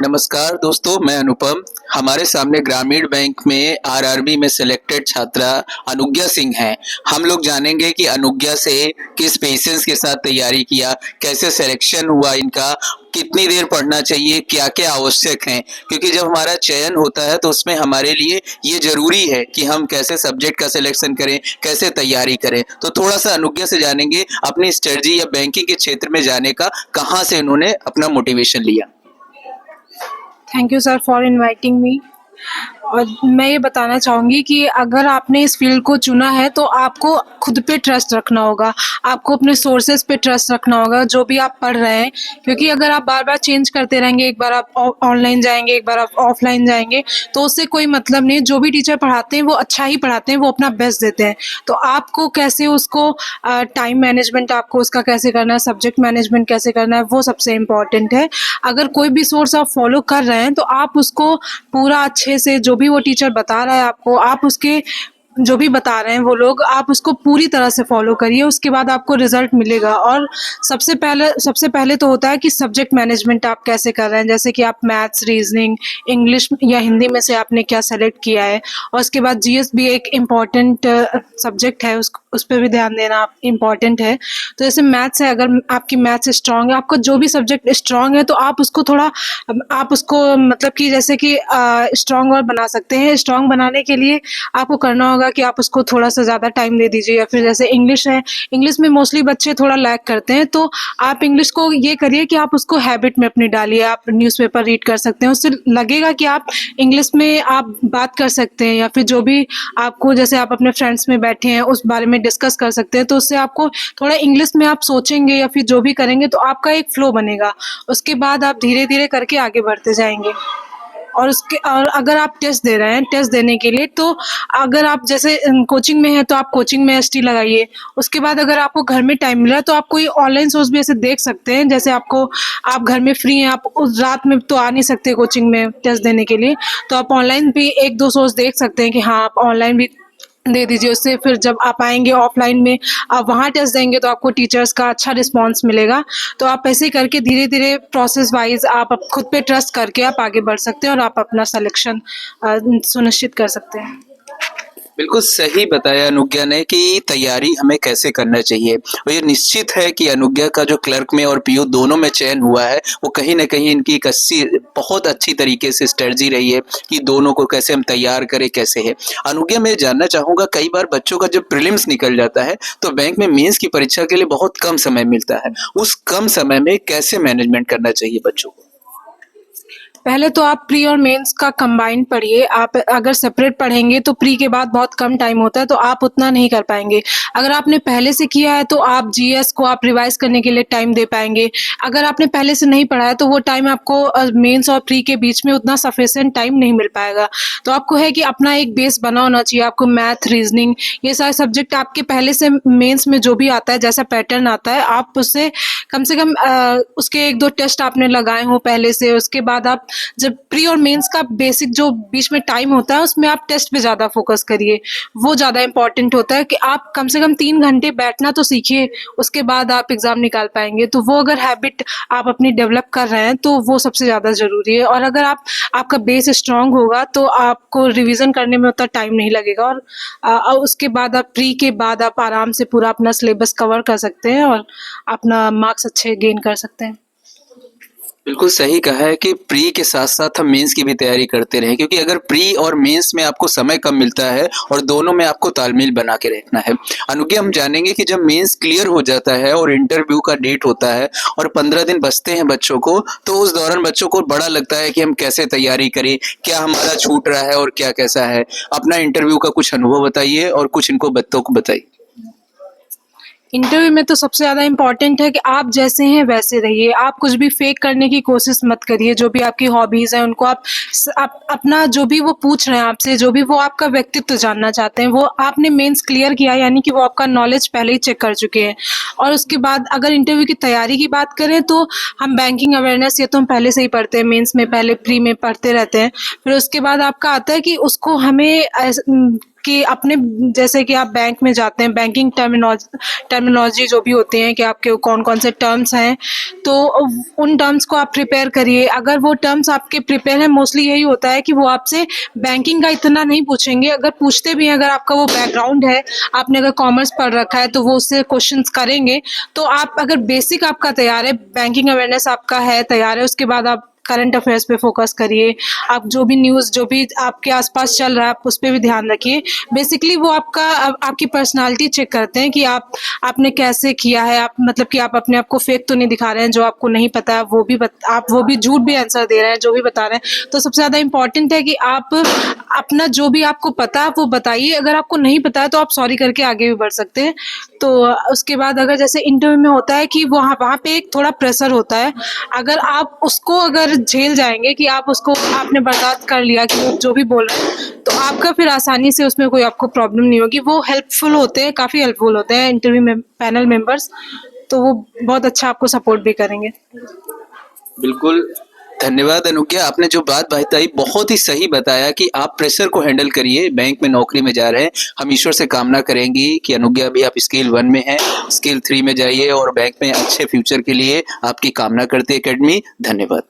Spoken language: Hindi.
नमस्कार दोस्तों, मैं अनुपम। हमारे सामने ग्रामीण बैंक में आरआरबी में सिलेक्टेड छात्रा अनुज्ञा सिंह हैं। हम लोग जानेंगे कि अनुज्ञा से किस पेशेंस के साथ तैयारी किया, कैसे सिलेक्शन हुआ इनका, कितनी देर पढ़ना चाहिए, क्या-क्या आवश्यक हैं। क्योंकि जब हमारा चयन होता है तो उसमें हमारे लिए ये ज़रूरी है कि हम कैसे सब्जेक्ट का सिलेक्शन करें, कैसे तैयारी करें। तो थोड़ा-सा अनुज्ञा से जानेंगे अपनी स्ट्रेटजी या बैंकिंग के क्षेत्र में जाने का कहाँ से उन्होंने अपना मोटिवेशन लिया। Thank you sir for inviting me. और मैं ये बताना चाहूँगी कि अगर आपने इस फील्ड को चुना है तो आपको खुद पे ट्रस्ट रखना होगा, आपको अपने सोर्सेज पे ट्रस्ट रखना होगा जो भी आप पढ़ रहे हैं। क्योंकि अगर आप बार बार चेंज करते रहेंगे, एक बार आप ऑनलाइन जाएंगे, एक बार आप ऑफलाइन जाएंगे, तो उससे कोई मतलब नहीं। जो भी टीचर पढ़ाते हैं वो अच्छा ही पढ़ाते हैं, वो अपना बेस्ट देते हैं। तो आपको कैसे उसको टाइम मैनेजमेंट आपको उसका कैसे करना है, सब्जेक्ट मैनेजमेंट कैसे करना है, वो सबसे इम्पॉर्टेंट है। अगर कोई भी सोर्स आप फॉलो कर रहे हैं तो आप उसको पूरा अच्छे से, जो भी वो टीचर बता रहा है आपको, आप उसके जो भी बता रहे हैं वो लोग, आप उसको पूरी तरह से फॉलो करिए। उसके बाद आपको रिजल्ट मिलेगा। और सबसे पहले तो होता है कि सब्जेक्ट मैनेजमेंट आप कैसे कर रहे हैं। जैसे कि आप मैथ्स, रीजनिंग, इंग्लिश या हिंदी में से आपने क्या सेलेक्ट किया है। और उसके बाद जीएस भी एक इम्पॉर्टेंट सब्जेक्ट है, उस पर भी ध्यान देना इम्पॉर्टेंट है। तो जैसे मैथ्स है, अगर आपकी मैथ्स स्ट्रांग है, आपका जो भी सब्जेक्ट स्ट्रांग है, तो आप उसको थोड़ा, आप उसको मतलब कि जैसे कि स्ट्रांग और बना सकते हैं। स्ट्रांग बनाने के लिए आपको करना होगा कि आप उसको थोड़ा सा ज़्यादा टाइम दे दीजिए। या फिर जैसे इंग्लिश है, इंग्लिश में मोस्टली बच्चे थोड़ा लैग करते हैं, तो आप इंग्लिश को ये करिए कि आप उसको हैबिट में अपनी डालिए। आप न्यूज़पेपर रीड कर सकते हैं, उससे लगेगा कि आप इंग्लिश में आप बात कर सकते हैं। या फिर जो भी आपको, जैसे आप अपने फ्रेंड्स में बैठे हैं, उस बारे में डिस्कस कर सकते हैं। तो उससे आपको थोड़ा इंग्लिश में आप सोचेंगे या फिर जो भी करेंगे तो आपका एक फ्लो बनेगा। उसके बाद आप धीरे धीरे करके आगे बढ़ते जाएंगे। और अगर आप टेस्ट दे रहे हैं, टेस्ट देने के लिए, तो अगर आप जैसे कोचिंग में हैं तो आप कोचिंग में एसटी लगाइए। उसके बाद अगर आपको घर में टाइम मिला तो आप कोई ऑनलाइन सोर्स भी ऐसे देख सकते हैं। जैसे आप घर में फ्री हैं, आप उस रात में तो आ नहीं सकते कोचिंग में टेस्ट देने के लिए, तो आप ऑनलाइन भी एक दो सोर्स देख सकते हैं कि हाँ, आप ऑनलाइन भी दे दीजिए। उससे फिर जब आप आएंगे ऑफलाइन में, आप वहाँ टेस्ट देंगे तो आपको टीचर्स का अच्छा रिस्पांस मिलेगा। तो आप ऐसे ही करके धीरे धीरे प्रोसेस वाइज आप खुद पे ट्रस्ट करके आप आगे बढ़ सकते हैं और आप अपना सिलेक्शन सुनिश्चित कर सकते हैं। बिल्कुल सही बताया अनुज्ञा ने कि तैयारी हमें कैसे करना चाहिए। और ये निश्चित है कि अनुज्ञा का जो क्लर्क में और पीओ दोनों में चयन हुआ है, वो कहीं न कहीं इनकी एक बहुत अच्छी तरीके से स्ट्रेटजी रही है कि दोनों को कैसे हम तैयार करें, कैसे है। अनुज्ञा, मैं जानना चाहूँगा, कई बार बच्चों का जब प्रीलिम्स निकल जाता है तो बैंक में मेंस की परीक्षा के लिए बहुत कम समय मिलता है। उस कम समय में कैसे मैनेजमेंट करना चाहिए बच्चों को? पहले तो आप प्री और मेंस का कंबाइंड पढ़िए। आप अगर सेपरेट पढ़ेंगे तो प्री के बाद बहुत कम टाइम होता है, तो आप उतना नहीं कर पाएंगे। अगर आपने पहले से किया है तो आप जीएस को आप रिवाइज करने के लिए टाइम दे पाएंगे। अगर आपने पहले से नहीं पढ़ा है तो वो टाइम आपको मेंस और प्री के बीच में उतना सफिशिएंट टाइम नहीं मिल पाएगा। तो आपको है कि अपना एक बेस बना होना चाहिए। आपको मैथ, रीजनिंग, ये सारे सब्जेक्ट आपके पहले से मेंस में जो भी आता है, जैसा पैटर्न आता है, आप उससे कम से कम उसके एक दो टेस्ट आपने लगाए हो पहले से। उसके बाद आप जब प्री और मेंस का बेसिक जो बीच में टाइम होता है, उसमें आप टेस्ट पे ज़्यादा फोकस करिए। वो ज़्यादा इंपॉर्टेंट होता है कि आप कम से कम 3 घंटे बैठना तो सीखिए, उसके बाद आप एग्ज़ाम निकाल पाएंगे। तो वो अगर हैबिट आप अपनी डेवलप कर रहे हैं तो वो सबसे ज़्यादा ज़रूरी है। और अगर आपका बेस स्ट्रांग होगा तो आपको रिविज़न करने में उतना टाइम नहीं लगेगा। और उसके बाद आप प्री के बाद आप आराम से पूरा अपना सिलेबस कवर कर सकते हैं और अपना मार्क्स अच्छे गेन कर सकते हैं। बिल्कुल सही कहा है कि प्री के साथ-साथ हम मेंस की भी तैयारी करते रहें, क्योंकि अगर प्री और मेंस में आपको समय कम मिलता है और दोनों में आपको तालमेल बना के रखना है। अनुज्ञा, हम जानेंगे कि जब मेंस क्लियर हो जाता है और इंटरव्यू का डेट होता है और 15 दिन बचते हैं बच्चों को, तो उस दौरान बच्चों को बड़ा लगता है कि हम कैसे तैयारी करें, क्या हमारा छूट रहा है और क्या कैसा है। अपना इंटरव्यू का कुछ अनुभव बताइए और कुछ इनको बच्चों को बताइए। इंटरव्यू में तो सबसे ज़्यादा इम्पोर्टेंट है कि आप जैसे हैं वैसे रहिए। आप कुछ भी फेक करने की कोशिश मत करिए। जो भी आपकी हॉबीज़ हैं उनको आप अपना, जो भी वो पूछ रहे हैं आपसे, जो भी वो आपका व्यक्तित्व जानना चाहते हैं, वो आपने मेंस क्लियर किया, यानी कि वो आपका नॉलेज पहले ही चेक कर चुके हैं। और उसके बाद अगर इंटरव्यू की तैयारी की बात करें तो हम बैंकिंग अवेयरनेस, ये तो हम पहले से ही पढ़ते हैं, मेंस में पहले, प्री में पढ़ते रहते हैं। फिर उसके बाद आपका आता है कि उसको हमें कि अपने जैसे कि आप बैंक में जाते हैं, बैंकिंग टर्मिनोलॉजी जो भी होते हैं कि आपके कौन कौन से टर्म्स हैं, तो उन टर्म्स को आप प्रिपेयर करिए। अगर वो टर्म्स आपके प्रिपेयर हैं, मोस्टली यही होता है कि वो आपसे बैंकिंग का इतना नहीं पूछेंगे। अगर पूछते भी हैं, अगर आपका वो बैकग्राउंड है, आपने अगर कॉमर्स पढ़ रखा है, तो वो उससे क्वेश्चंस करेंगे। तो आप अगर बेसिक आपका तैयार है, बैंकिंग अवेयरनेस आपका है, तैयार है, उसके बाद आप करंट अफेयर्स पे फोकस करिए। आप जो भी न्यूज़ जो भी आपके आसपास चल रहा है, आप उस पे भी ध्यान रखिए। बेसिकली वो आपकी पर्सनालिटी चेक करते हैं कि आपने कैसे किया है, आप मतलब कि आप अपने आप को फेक तो नहीं दिखा रहे हैं, जो आपको नहीं पता है आप वो भी झूठ भी आंसर दे रहे हैं, जो भी बता रहे हैं। तो सबसे ज़्यादा इम्पोर्टेंट है कि आप अपना जो भी आपको पता है वो बताइए। अगर आपको नहीं पता है तो आप सॉरी करके आगे भी बढ़ सकते हैं। तो उसके बाद अगर जैसे इंटरव्यू में होता है कि वहाँ पे एक थोड़ा प्रेशर होता है। अगर आप उसको अगर झेल जाएंगे कि आपने बर्दाश्त कर लिया कि वो जो भी बोल रहे हैं, तो आपका फिर आसानी से उसमें कोई आपको प्रॉब्लम नहीं होगी। वो हेल्पफुल होते हैं, काफ़ी हेल्पफुल होते हैं इंटरव्यू में पैनल मेंबर्स, तो वो बहुत अच्छा आपको सपोर्ट भी करेंगे। बिल्कुल, धन्यवाद अनुज्ञा। आपने जो बात बताई बहुत ही सही बताया कि आप प्रेशर को हैंडल करिए। बैंक में नौकरी में जा रहे हैं, हम ईश्वर से कामना करेंगे कि अनुज्ञा भी आप स्केल 1 में हैं, स्केल 3 में जाइए और बैंक में अच्छे फ्यूचर के लिए आपकी कामना करती है एकेडमी। धन्यवाद।